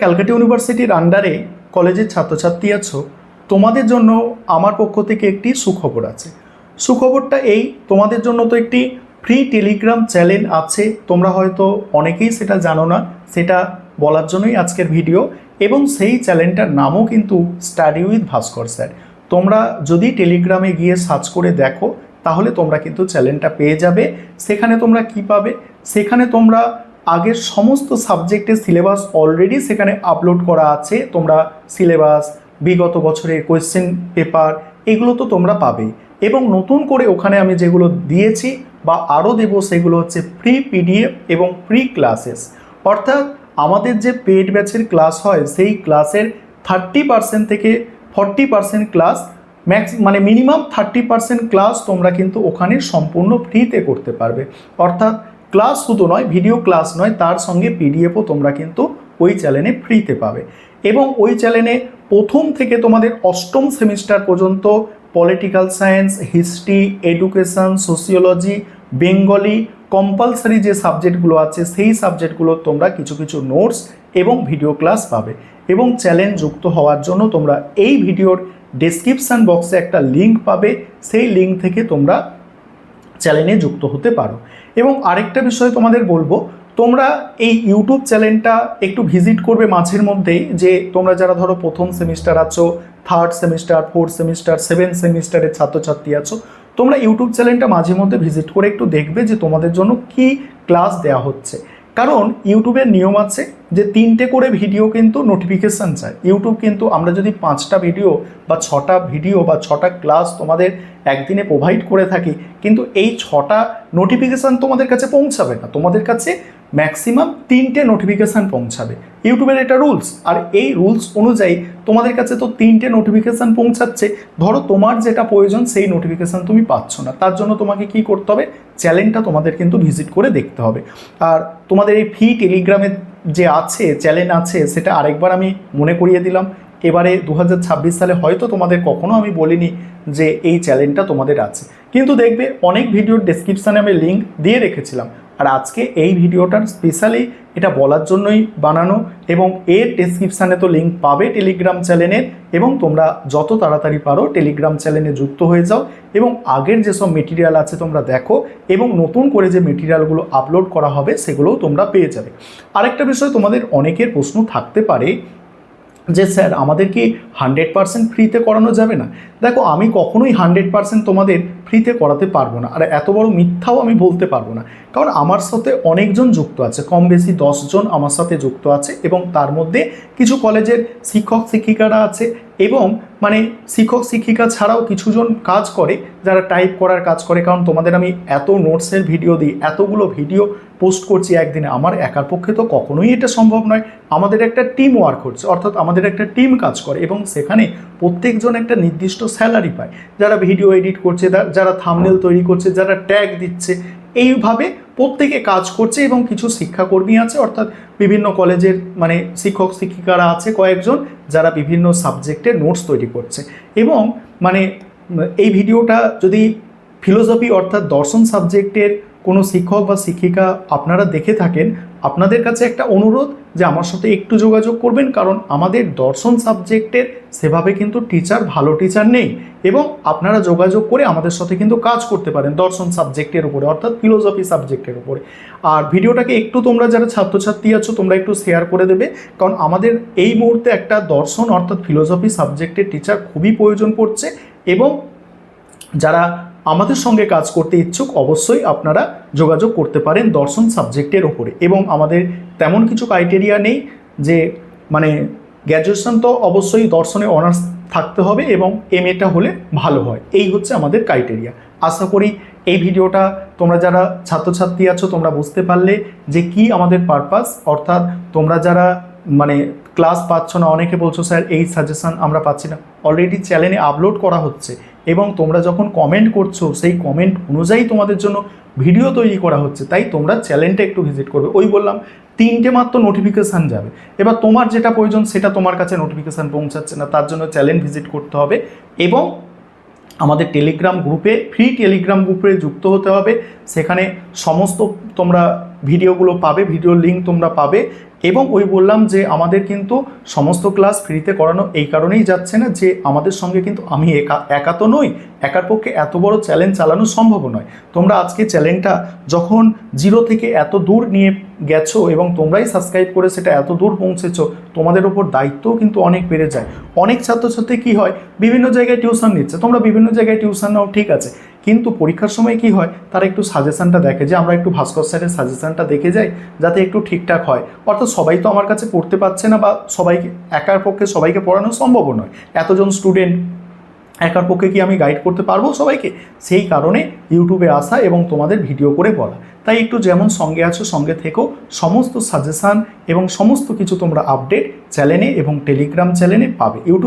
ক্যালকাটা ইউনিভার্সিটির আন্ডারে কলেজের ছাত্রছাত্রী আছো, তোমাদের জন্য আমার পক্ষ থেকে একটি সুখবর আছে। সুখবরটা এই, তোমাদের জন্য তো একটি ফ্রি টেলিগ্রাম চ্যানেল আছে, তোমরা হয়তো অনেকেই সেটা জানো না, সেটা বলার জন্যই আজকের ভিডিও। এবং সেই চ্যানেলটার নামও কিন্তু স্টাডি উইথ ভাস্কর স্যার। তোমরা যদি টেলিগ্রামে গিয়ে সার্চ করে দেখো তাহলে তোমরা কিন্তু চ্যানেলটা পেয়ে যাবে। সেখানে তোমরা কি পাবে? সেখানে তোমরা আগের সমস্ত সাবজেক্টের সিলেবাস অলরেডি সেখানে আপলোড করা আছে। তোমরা সিলেবাস, বিগত বছরের কোয়েশ্চেন পেপার, এগুলো তো তোমরা পাবেই। এবং নতুন করে ওখানে আমি যেগুলো দিয়েছি বা আরও দেবো সেগুলো হচ্ছে ফ্রি পিডিএফ এবং ফ্রি ক্লাসেস। অর্থাৎ আমাদের যে পেড ব্যাচের ক্লাস হয় সেই ক্লাসের 30% থেকে 40% ক্লাস মানে মিনিমাম 30% ক্লাস তোমরা কিন্তু ওখানে সম্পূর্ণ ফ্রিতে করতে পারবে। অর্থাৎ ক্লাস শুধু নয়, ভিডিও ক্লাস নয়, তার সঙ্গে পিডিএফও তোমরা কিন্তু ওই চ্যানেলে ফ্রিতে পাবে। এবং ওই চ্যানেলে প্রথম থেকে তোমাদের অষ্টম সেমিস্টার পর্যন্ত political science, history, education, sociology, Bengali compulsory যে সাবজেক্টগুলো আছে সেই সাবজেক্টগুলো তোমরা কিছু কিছু নোটস এবং ভিডিও ক্লাস পাবে। এবং চ্যানেল যুক্ত হওয়ার জন্য তোমরা এই ভিডিওর ডেসক্রিপশান বক্সে একটা লিঙ্ক পাবে, সেই লিঙ্ক থেকে তোমরা চ্যানেলে যুক্ত হতে পারো। এবং আরেকটা বিষয় তোমাদের বলবো, তোমরা এই ইউটিউব চ্যানেলটা একটু ভিজিট করবে মাঝের মধ্যেই। যে তোমরা যারা ধরো প্রথম সেমিস্টার আছো, third semester, fourth semester, seventh সেমিস্টারের ছাত্রছাত্রী আছো, তোমরা ইউটিউব চ্যানেলটা মাঝে মধ্যে ভিজিট করে একটু দেখবে যে তোমাদের জন্য কি ক্লাস দেওয়া হচ্ছে। কারণ ইউটিউবের নিয়ম আছে যে 3টে করে ভিডিও কিন্তু নোটিফিকেশান চায়। ইউটিউব কিন্তু আমরা যদি 5টা ভিডিও বা 6টা ভিডিও বা 6টা ক্লাস তোমাদের একদিনে প্রোভাইড করে থাকি, কিন্তু এই 6টা নোটিফিকেশান তোমাদের কাছে পৌঁছাবে না, তোমাদের কাছে ম্যাক্সিমাম 3টে নোটিফিকেশান পৌঁছাবে। ইউটিউবের এটা রুলস, আর এই রুলস অনুযায়ী তোমাদের কাছে তো 3টে নোটিফিকেশান পৌঁছাচ্ছে। ধরো তোমার যেটা প্রয়োজন সেই নোটিফিকেশান তুমি পাচ্ছ না, তার জন্য তোমাকে কি করতে হবে? চ্যানেলটা তোমাদের কিন্তু ভিজিট করে দেখতে হবে। আর তোমাদের এই ফ্রি টেলিগ্রামের যে আছে চ্যানেল আছে, সেটা আরেকবার আমি মনে করিয়ে দিলাম। এবারে 2026 সালে হয়তো তোমাদের কখনো আমি বলিনি যে এই চ্যানেলটা তোমাদের আছে, কিন্তু দেখবে অনেক ভিডিওর ডেসক্রিপশানে আমি লিঙ্ক দিয়ে রেখেছিলাম। আর আজকে এই ভিডিওটার স্পেশালি এটা বলার জন্যই বানানো। এবং এর ডেসক্রিপশানে তো লিঙ্ক পাবে টেলিগ্রাম চ্যানেলের। এবং তোমরা যত তাড়াতাড়ি পারো টেলিগ্রাম চ্যানেলে যুক্ত হয়ে যাও এবং আগের যেসব মেটেরিয়াল আছে তোমরা দেখো, এবং নতুন করে যে মেটেরিয়ালগুলো আপলোড করা হবে সেগুলোও তোমরা পেয়ে যাবে। আরেকটা বিষয়, তোমাদের অনেকের প্রশ্ন থাকতে পারে যে স্যার আমাদের কি 100% ফ্রিতে করানো যাবে না? দেখো, আমি কখনোই 100% তোমাদের ফ্রিতে করাতে পারবো না, আর এত বড় মিথ্যাও আমি বলতে পারবো না। কারণ আমার সাথে অনেকজন যুক্ত আছে, কম বেশি 10 জন আমার সাথে যুক্ত আছে। এবং তার মধ্যে কিছু কলেজের শিক্ষক শিক্ষিকারা আছে, এবং মানে শিক্ষক শিক্ষিকা ছাড়াও কিছুজন কাজ করে যারা টাইপ করার কাজ করে। কারণ তোমাদের আমি এত নোটসের ভিডিও দিই, এতগুলো ভিডিও পোস্ট করছি একদিনে, আমার একার পক্ষে তো কখনোই এটা সম্ভব নয়। আমাদের একটা টিম ওয়ার্ক হচ্ছে, অর্থাৎ আমাদের একটা টিম কাজ করে, এবং সেখানে প্রত্যেকজন একটা নির্দিষ্ট স্যালারি পায়। যারা ভিডিও এডিট করছে, যারা থাম্বনেল তৈরি করছে, যারা ট্যাগ দিচ্ছে, এইভাবে প্রত্যেকে কাজ করছে। এবং কিছু শিক্ষাকর্মী আছে, অর্থাৎ বিভিন্ন কলেজের মানে শিক্ষক শিক্ষিকারা আছে কয়েকজন, যারা বিভিন্ন সাবজেক্টের নোটস তৈরি করছে। এবং মানে এই ভিডিওটা যদি ফিলোসফি অর্থাৎ দর্শন সাবজেক্টের কোনো শিক্ষক বা শিক্ষিকা আপনারা দেখে থাকেন, আপনাদের কাছে একটা অনুরোধ যে আমার সাথে একটু যোগাযোগ করবেন। কারণ আমাদের দর্শন সাবজেক্টের সেভাবে কিন্তু ভালো টিচার নেই, এবং আপনারা যোগাযোগ করে আমাদের সাথে কিন্তু কাজ করতে পারেন দর্শন সাবজেক্টের উপরে, অর্থাৎ ফিলোসফি সাবজেক্টের উপরে। আর ভিডিওটাকে একটু তোমরা যারা ছাত্রছাত্রী আছো তোমরা একটু শেয়ার করে দেবে, কারণ আমাদের এই মুহূর্তে একটা দর্শন অর্থাৎ ফিলোসফি সাবজেক্টের টিচার খুবই প্রয়োজন পড়ছে। এবং যারা আমাদের সঙ্গে কাজ করতে ইচ্ছুক অবশ্যই আপনারা যোগাযোগ করতে পারেন দর্শন সাবজেক্টের ওপরে। এবং আমাদের তেমন কিছু ক্রাইটেরিয়া নেই, যে মানে গ্র্যাজুয়েশন তো অবশ্যই দর্শনে অনার্স থাকতে হবে এবং এমএটা হলে ভালো হয়, এই হচ্ছে আমাদের ক্রাইটেরিয়া। আশা করি এই ভিডিওটা তোমরা যারা ছাত্রছাত্রী আছো তোমরা বুঝতে পারলে যে কি আমাদের পারপাস। অর্থাৎ তোমরা যারা মানে ক্লাস পাচ্ছ না, অনেকে বলছো স্যার এই সাজেশান আমরা পাচ্ছি না, অলরেডি চ্যানেলে আপলোড করা হচ্ছে। এবং তোমরা যখন কমেন্ট করছো সেই কমেন্ট অনুযায়ী তোমাদের জন্য ভিডিও তৈরি করা হচ্ছে। তাই তোমরা চ্যানেলটা একটু ভিজিট করবে। ওই বললাম 3টে মাত্র নোটিফিকেশান যাবে। এবার তোমার যেটা প্রয়োজন সেটা তোমার কাছে নোটিফিকেশান পৌঁছাচ্ছে না, তার জন্য চ্যানেল ভিজিট করতে হবে এবং আমাদের টেলিগ্রাম গ্রুপে, ফ্রি টেলিগ্রাম গ্রুপে যুক্ত হতে হবে। সেখানে সমস্ত তোমরা ভিডিওগুলো পাবে, ভিডিওর লিঙ্ক তোমরা পাবে। এবং ওই বললাম যে আমাদের কিন্তু সমস্ত ক্লাস ফ্রিতে করানো এই কারণেই যাচ্ছে না যে আমাদের সঙ্গে কিন্তু আমি একা তো নই, একার পক্ষে এত বড় চ্যালেঞ্জ চালানো সম্ভব নয়। তোমরা আজকে চ্যালেঞ্জটা যখন 0 থেকে এত দূর নিয়ে গেছো এবং তোমরাই সাবস্ক্রাইব করে সেটা এত দূর পৌঁছেছো, তোমাদের ওপর দায়িত্বও কিন্তু অনেক বেড়ে যায়। অনেক ছাত্রছাত্রী কী হয়, বিভিন্ন জায়গায় টিউশন নিচ্ছে, তোমরা বিভিন্ন জায়গায় টিউশন নাও, ঠিক আছে, কিন্তু পরীক্ষার সময় কি হয়, তারা একটু সাজেশনটা দেখে যে আমরা একটু ভাস্কর স্যারের সাজেশনটা দেখে যাই যাতে একটু ঠিকঠাক হয়। অর্থাৎ সবাই তো আমার কাছে পড়তে পারছে না, বা সবাইকে একার পক্ষে সবাইকে পড়ানো সম্ভবও নয়। এতজন স্টুডেন্ট একার পক্ষে কি আমি গাইড করতে পারবো সবাইকে? সেই কারণে ইউটিউবে আসা এবং তোমাদের ভিডিও করে বলা। তাই একটু যেমন সঙ্গে আছো সঙ্গে থেকেও, সমস্ত সাজেশান এবং সমস্ত কিছু তোমরা আপডেট চ্যানেলে এবং টেলিগ্রাম চ্যানেলে পাবে। ইউটিউব